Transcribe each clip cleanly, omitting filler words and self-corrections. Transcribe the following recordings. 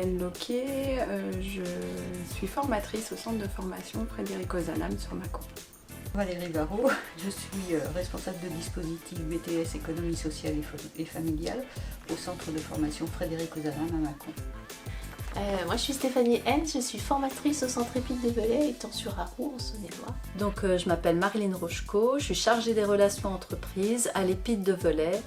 Hélène Loquet, je suis formatrice au centre de formation Frédéric Ozanam sur Mâcon. Valérie Barraud, je suis responsable de dispositif BTS Économie sociale et familiale au centre de formation Frédéric Ozanam à Mâcon. Moi je suis Stéphanie N, je suis formatrice au centre Épide de Velay étant sur Arroux en Saône-et-Loire. Donc je m'appelle Marilyn Rochko, je suis chargée des relations entreprises à l'Épide de Velay.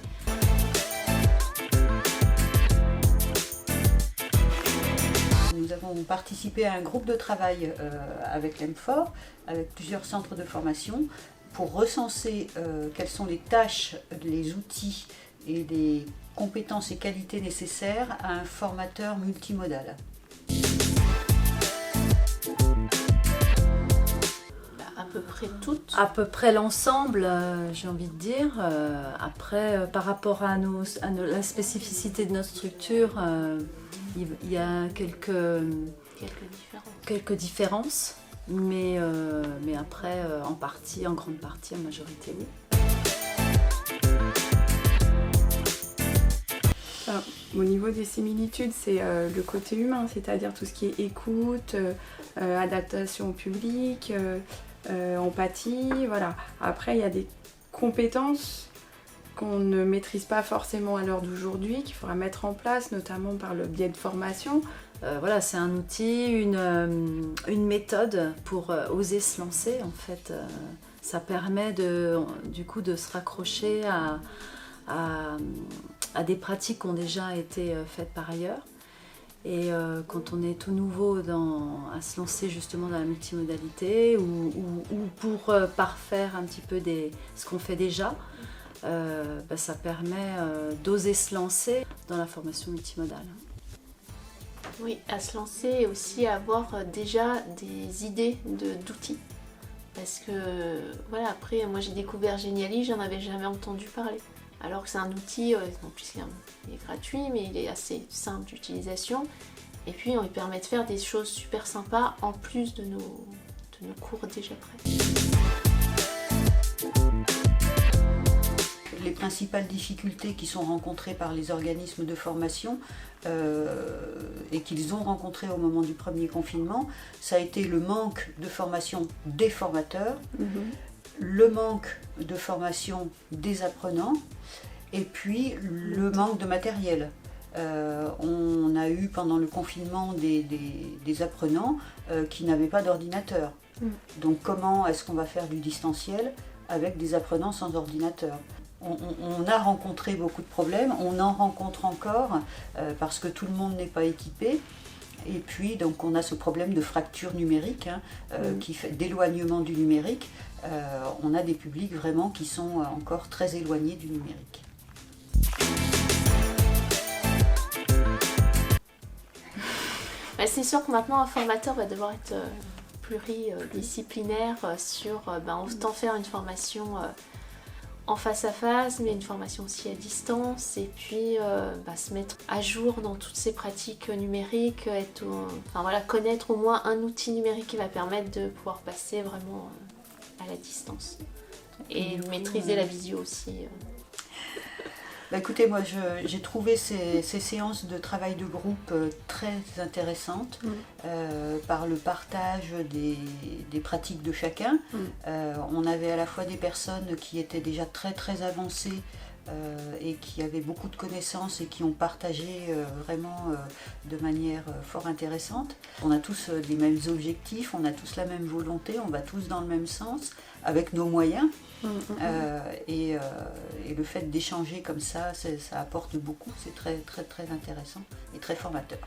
Nous avons participé à un groupe de travail avec l'EMFOR, avec plusieurs centres de formation, pour recenser quelles sont les tâches, les outils et les compétences et qualités nécessaires à un formateur multimodal. À peu près toutes. À peu près l'ensemble, j'ai envie de dire. Après, par rapport à la spécificité de notre structure, il y a quelques différences, mais après, en grande partie, en majorité, oui. Au niveau des similitudes, c'est le côté humain, c'est-à-dire tout ce qui est écoute, adaptation au public, empathie, voilà. Après, il y a des compétences qu'on ne maîtrise pas forcément à l'heure d'aujourd'hui, qu'il faudra mettre en place, notamment par le biais de formation. Voilà, c'est un outil, une méthode pour oser se lancer, en fait. Ça permet du coup de se raccrocher à des pratiques qui ont déjà été faites par ailleurs. Et quand on est tout nouveau à se lancer justement dans la multimodalité ou pour parfaire un petit peu ce qu'on fait déjà, ça permet d'oser se lancer dans la formation multimodale. Oui, à se lancer et aussi à avoir déjà des idées d'outils. Parce que voilà, après moi j'ai découvert Geniali, j'en avais jamais entendu parler. Alors que c'est un outil, en plus il est gratuit, mais il est assez simple d'utilisation. Et puis on lui permet de faire des choses super sympas en plus de nos cours déjà prêts. Les principales difficultés qui sont rencontrées par les organismes de formation et qu'ils ont rencontrées au moment du premier confinement, ça a été le manque de formation des formateurs, le manque de formation des apprenants et puis le manque de matériel. On a eu pendant le confinement des apprenants qui n'avaient pas d'ordinateur. Donc comment est-ce qu'on va faire du distanciel avec des apprenants sans ordinateur ? On a rencontré beaucoup de problèmes, on en rencontre encore parce que tout le monde n'est pas équipé. Et puis donc on a ce problème de fracture numérique, qui fait d'éloignement du numérique. On a des publics vraiment qui sont encore très éloignés du numérique. C'est sûr que maintenant un formateur va devoir être pluridisciplinaire sur autant faire une formation en face à face, mais une formation aussi à distance, et puis se mettre à jour dans toutes ces pratiques numériques, connaître au moins un outil numérique qui va permettre de pouvoir passer vraiment à la distance. Et maîtriser la visio aussi. Écoutez, moi j'ai trouvé ces séances de travail de groupe très intéressantes par le partage des pratiques de chacun. On avait à la fois des personnes qui étaient déjà très très avancées et qui avaient beaucoup de connaissances et qui ont partagé vraiment de manière fort intéressante. On a tous les mêmes objectifs, on a tous la même volonté, on va tous dans le même sens, avec nos moyens. Et le fait d'échanger comme ça apporte beaucoup, c'est très très très intéressant et très formateur.